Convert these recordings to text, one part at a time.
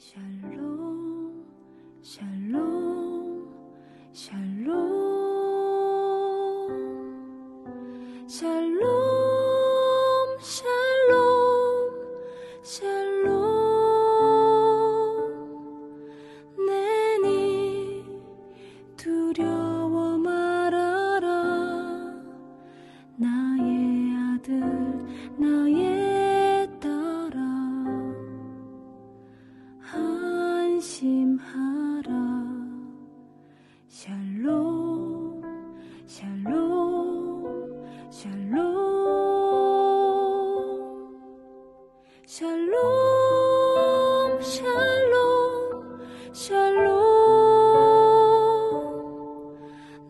샬롬 샬롬 샬롬 샬롬 샬롬 샬롬 내니 두려워 말아라 나의 아들 나의 딸아 안심하라 샬롬 샬롬 샬롬 샬롬 샬롬 샬롬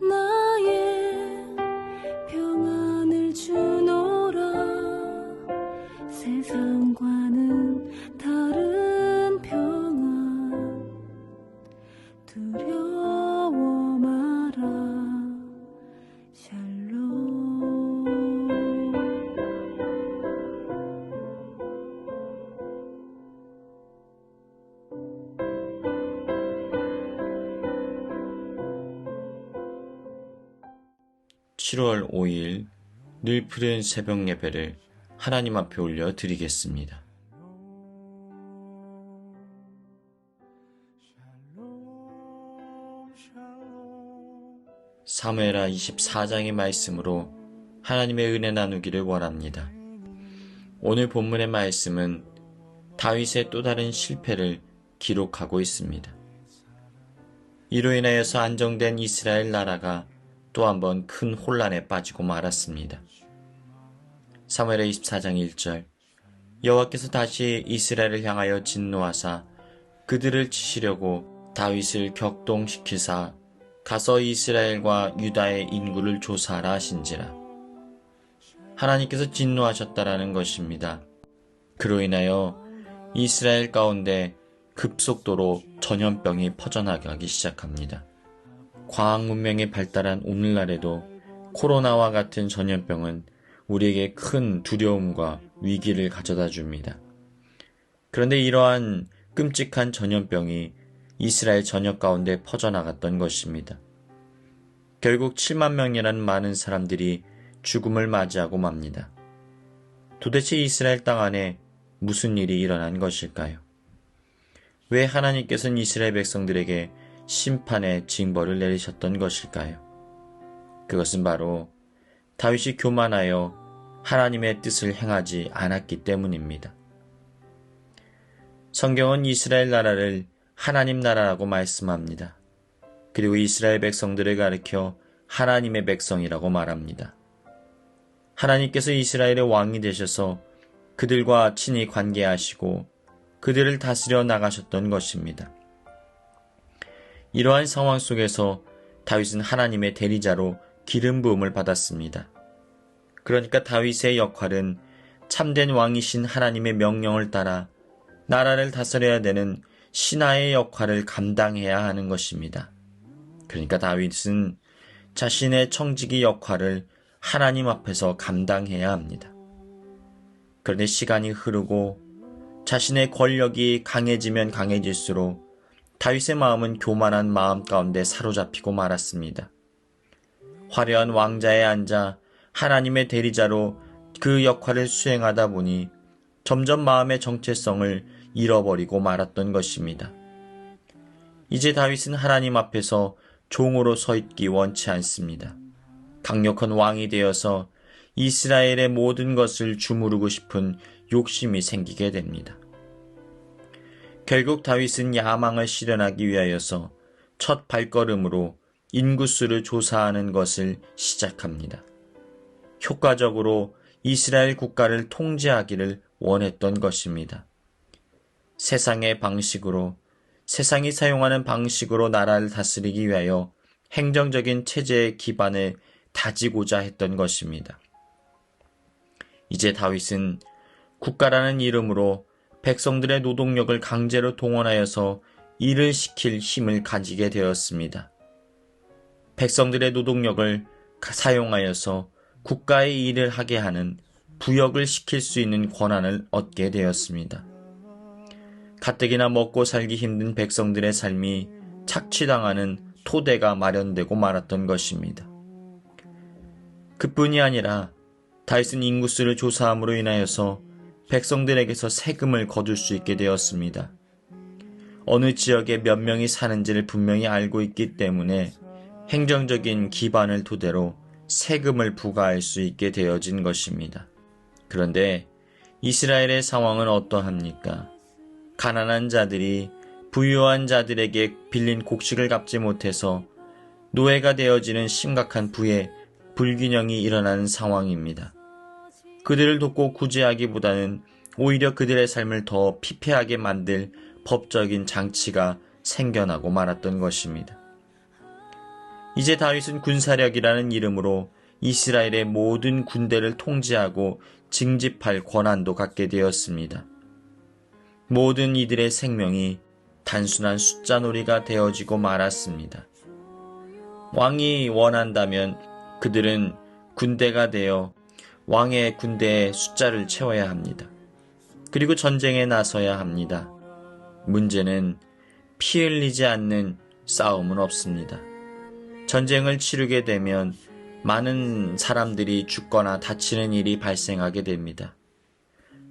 나의 평안을 주노라 세상과는 다른 평안 두려워 마라 샬롬 7월 5일 늘 푸른 새벽 예배를 하나님 앞에 올려 드리겠습니다. 사무엘하 24장의 말씀으로 하나님의 은혜 나누기를 원합니다. 오늘 본문의 말씀은 다윗의 또 다른 실패를 기록하고 있습니다. 이로 인하여서 안정된 이스라엘 나라가 또 한 번 큰 혼란에 빠지고 말았습니다. 사무엘하 24장 1절 여호와께서 다시 이스라엘을 향하여 진노하사 그들을 치시려고 다윗을 격동시키사 가서 이스라엘과 유다의 인구를 조사하라 하신지라. 하나님께서 진노하셨다라는 것입니다. 그로 인하여 이스라엘 가운데 급속도로 전염병이 퍼져나가기 시작합니다. 과학 문명이 발달한 오늘날에도 코로나와 같은 전염병은 우리에게 큰 두려움과 위기를 가져다 줍니다. 그런데 이러한 끔찍한 전염병이 이스라엘 전역 가운데 퍼져나갔던 것입니다. 결국 7만 명이라는 많은 사람들이 죽음을 맞이하고 맙니다. 도대체 이스라엘 땅 안에 무슨 일이 일어난 것일까요? 왜 하나님께서는 이스라엘 백성들에게 심판의 징벌을 내리셨던 것일까요? 그것은 바로 다윗이 교만하여 하나님의 뜻을 행하지 않았기 때문입니다. 성경은 이스라엘 나라를 하나님 나라라고 말씀합니다. 그리고 이스라엘 백성들을 가리켜 하나님의 백성이라고 말합니다. 하나님께서 이스라엘의 왕이 되셔서 그들과 친히 관계하시고 그들을 다스려 나가셨던 것입니다. 이러한 상황 속에서 다윗은 하나님의 대리자로 기름 부음을 받았습니다. 그러니까 다윗의 역할은 참된 왕이신 하나님의 명령을 따라 나라를 다스려야 되는 신하의 역할을 감당해야 하는 것입니다. 그러니까 다윗은 자신의 청지기 역할을 하나님 앞에서 감당해야 합니다. 그런데 시간이 흐르고 자신의 권력이 강해지면 강해질수록 다윗의 마음은 교만한 마음 가운데 사로잡히고 말았습니다. 화려한 왕자에 앉아 하나님의 대리자로 그 역할을 수행하다 보니 점점 마음의 정체성을 잃어버리고 말았던 것입니다. 이제 다윗은 하나님 앞에서 종으로 서 있기 원치 않습니다. 강력한 왕이 되어서 이스라엘의 모든 것을 주무르고 싶은 욕심이 생기게 됩니다. 결국 다윗은 야망을 실현하기 위하여서 첫 발걸음으로 인구수를 조사하는 것을 시작합니다. 효과적으로 이스라엘 국가를 통제하기를 원했던 것입니다. 세상의 방식으로, 세상이 사용하는 방식으로 나라를 다스리기 위하여 행정적인 체제의 기반을 다지고자 했던 것입니다. 이제 다윗은 국가라는 이름으로 백성들의 노동력을 강제로 동원하여서 일을 시킬 힘을 가지게 되었습니다. 백성들의 노동력을 사용하여서 국가의 일을 하게 하는 부역을 시킬 수 있는 권한을 얻게 되었습니다. 가뜩이나 먹고 살기 힘든 백성들의 삶이 착취당하는 토대가 마련되고 말았던 것입니다. 그뿐이 아니라 다윗은 인구수를 조사함으로 인하여서 백성들에게서 세금을 거둘 수 있게 되었습니다. 어느 지역에 몇 명이 사는지를 분명히 알고 있기 때문에 행정적인 기반을 토대로 세금을 부과할 수 있게 되어진 것입니다. 그런데 이스라엘의 상황은 어떠합니까? 가난한 자들이 부유한 자들에게 빌린 곡식을 갚지 못해서 노예가 되어지는 심각한 부의 불균형이 일어나는 상황입니다. 그들을 돕고 구제하기보다는 오히려 그들의 삶을 더 피폐하게 만들 법적인 장치가 생겨나고 말았던 것입니다. 이제 다윗은 군사력이라는 이름으로 이스라엘의 모든 군대를 통제하고 징집할 권한도 갖게 되었습니다. 모든 이들의 생명이 단순한 숫자놀이가 되어지고 말았습니다. 왕이 원한다면 그들은 군대가 되어 왕의 군대의 숫자를 채워야 합니다. 그리고 전쟁에 나서야 합니다. 문제는 피 흘리지 않는 싸움은 없습니다. 전쟁을 치르게 되면 많은 사람들이 죽거나 다치는 일이 발생하게 됩니다.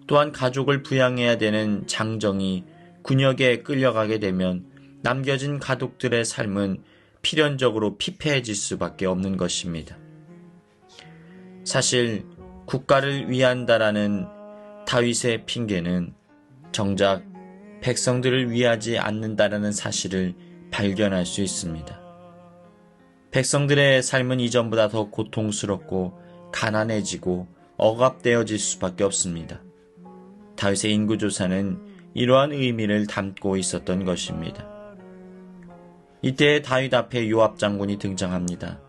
또한 가족을 부양해야 되는 장정이 군역에 끌려가게 되면 남겨진 가족들의 삶은 필연적으로 피폐해질 수밖에 없는 것입니다. 사실 국가를 위한다라는 다윗의 핑계는 정작 백성들을 위하지 않는다라는 사실을 발견할 수 있습니다. 백성들의 삶은 이전보다 더 고통스럽고 가난해지고 억압되어질 수밖에 없습니다. 다윗의 인구조사는 이러한 의미를 담고 있었던 것입니다. 이때 다윗 앞에 요압 장군이 등장합니다.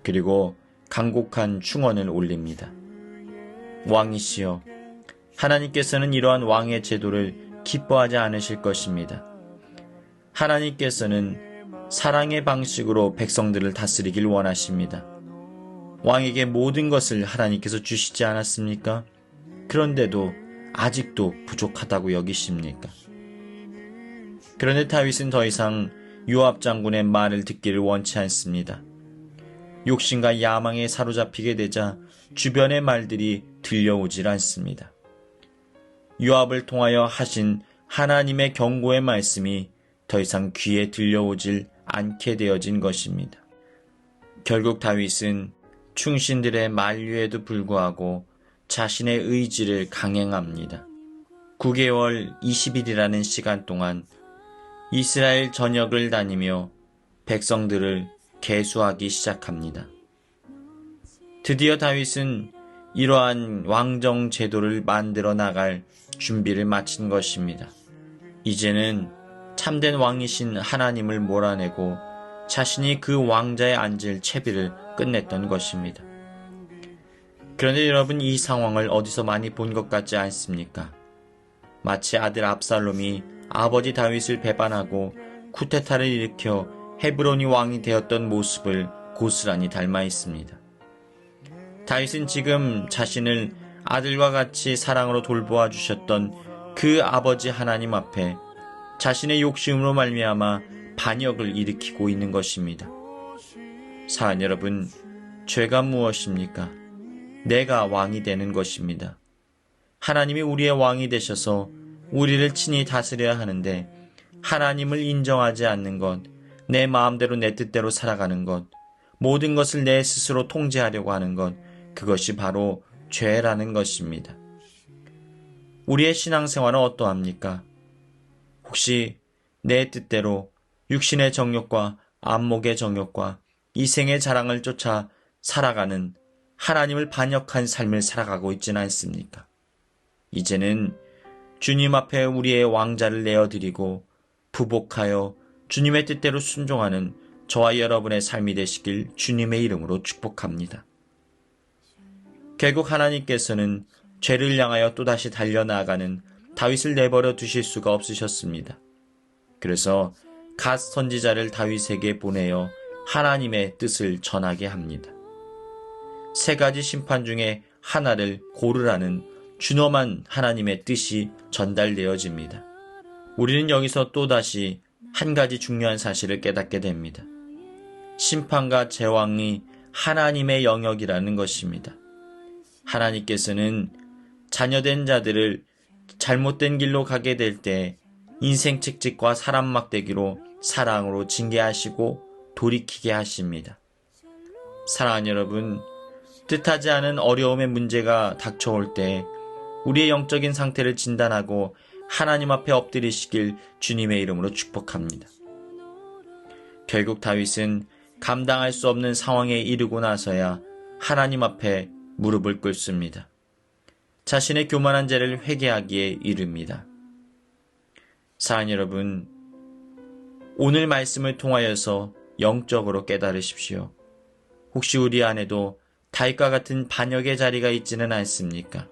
그리고 간곡한 충언을 올립니다. 왕이시여, 하나님께서는 이러한 왕의 제도를 기뻐하지 않으실 것입니다. 하나님께서는 사랑의 방식으로 백성들을 다스리길 원하십니다. 왕에게 모든 것을 하나님께서 주시지 않았습니까? 그런데도 아직도 부족하다고 여기십니까? 그런데 다윗은 더 이상 요압 장군의 말을 듣기를 원치 않습니다. 욕심과 야망에 사로잡히게 되자 주변의 말들이 들려오질 않습니다. 요압을 통하여 하신 하나님의 경고의 말씀이 더 이상 귀에 들려오질 않게 되어진 것입니다. 결국 다윗은 충신들의 만류에도 불구하고 자신의 의지를 강행합니다. 9개월 20일이라는 시간 동안 이스라엘 전역을 다니며 백성들을 계수하기 시작합니다. 드디어 다윗은 이러한 왕정 제도를 만들어 나갈 준비를 마친 것입니다. 이제는 참된 왕이신 하나님을 몰아내고 자신이 그 왕자에 앉을 채비를 끝냈던 것입니다. 그런데 여러분, 이 상황을 어디서 많이 본 것 같지 않습니까? 마치 아들 압살롬이 아버지 다윗을 배반하고 쿠데타를 일으켜 헤브론이 왕이 되었던 모습을 고스란히 닮아 있습니다. 다윗은 지금 자신을 아들과 같이 사랑으로 돌보아 주셨던 그 아버지 하나님 앞에 자신의 욕심으로 말미암아 반역을 일으키고 있는 것입니다. 사랑 여러분, 죄가 무엇입니까? 내가 왕이 되는 것입니다. 하나님이 우리의 왕이 되셔서 우리를 친히 다스려야 하는데 하나님을 인정하지 않는 것, 내 마음대로 내 뜻대로 살아가는 것, 모든 것을 내 스스로 통제하려고 하는 것, 그것이 바로 죄라는 것입니다. 우리의 신앙생활은 어떠합니까? 혹시 내 뜻대로 육신의 정욕과 안목의 정욕과 이생의 자랑을 쫓아 살아가는 하나님을 반역한 삶을 살아가고 있지는 않습니까? 이제는 주님 앞에 우리의 왕자를 내어드리고 부복하여 주님의 뜻대로 순종하는 저와 여러분의 삶이 되시길 주님의 이름으로 축복합니다. 결국 하나님께서는 죄를 향하여 또다시 달려나가는 다윗을 내버려 두실 수가 없으셨습니다. 그래서 갓 선지자를 다윗에게 보내어 하나님의 뜻을 전하게 합니다. 세 가지 심판 중에 하나를 고르라는 준엄한 하나님의 뜻이 전달되어집니다. 우리는 여기서 또다시 한 가지 중요한 사실을 깨닫게 됩니다. 심판과 제왕이 하나님의 영역이라는 것입니다. 하나님께서는 자녀된 자들을 잘못된 길로 가게 될 때 인생 책찍과 사람 막대기로 사랑으로 징계하시고 돌이키게 하십니다. 사랑하는 여러분, 뜻하지 않은 어려움의 문제가 닥쳐올 때 우리의 영적인 상태를 진단하고 하나님 앞에 엎드리시길 주님의 이름으로 축복합니다. 결국 다윗은 감당할 수 없는 상황에 이르고 나서야 하나님 앞에 무릎을 꿇습니다. 자신의 교만한 죄를 회개하기에 이릅니다. 사랑하는 여러분, 오늘 말씀을 통하여서 영적으로 깨달으십시오. 혹시 우리 안에도 다윗과 같은 반역의 자리가 있지는 않습니까?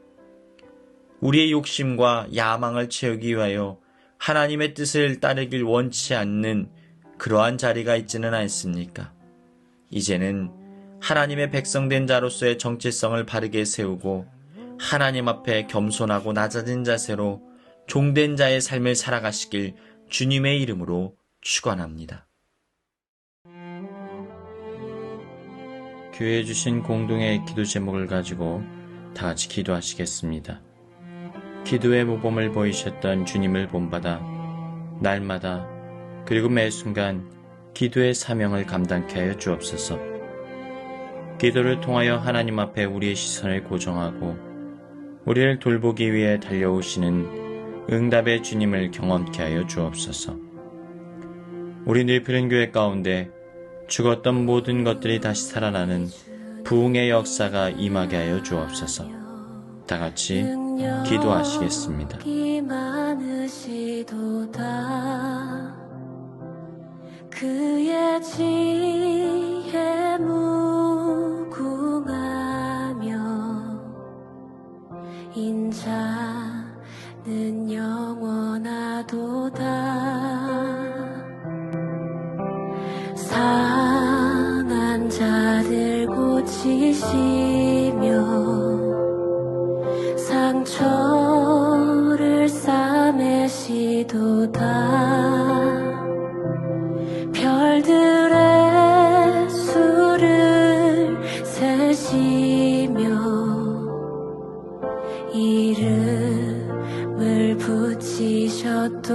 우리의 욕심과 야망을 채우기 위하여 하나님의 뜻을 따르길 원치 않는 그러한 자리가 있지는 않습니까? 이제는 하나님의 백성된 자로서의 정체성을 바르게 세우고 하나님 앞에 겸손하고 낮아진 자세로 종된 자의 삶을 살아가시길 주님의 이름으로 축원합니다. 교회에 주신 공동의 기도 제목을 가지고 다 같이 기도하시겠습니다. 기도의 모범을 보이셨던 주님을 본받아 날마다 그리고 매 순간 기도의 사명을 감당케 하여 주옵소서. 기도를 통하여 하나님 앞에 우리의 시선을 고정하고 우리를 돌보기 위해 달려오시는 응답의 주님을 경험케 하여 주옵소서. 우리 늘푸른 교회 가운데 죽었던 모든 것들이 다시 살아나는 부흥의 역사가 임하게 하여 주옵소서. 다 같이 기도하시겠습니다. 그의 지혜 무궁하며 인자는 영원하도다. 상한 자를 고치시며 상처를 싸매시도다. 별들의 수를 세시며 이름을 붙이셨도다.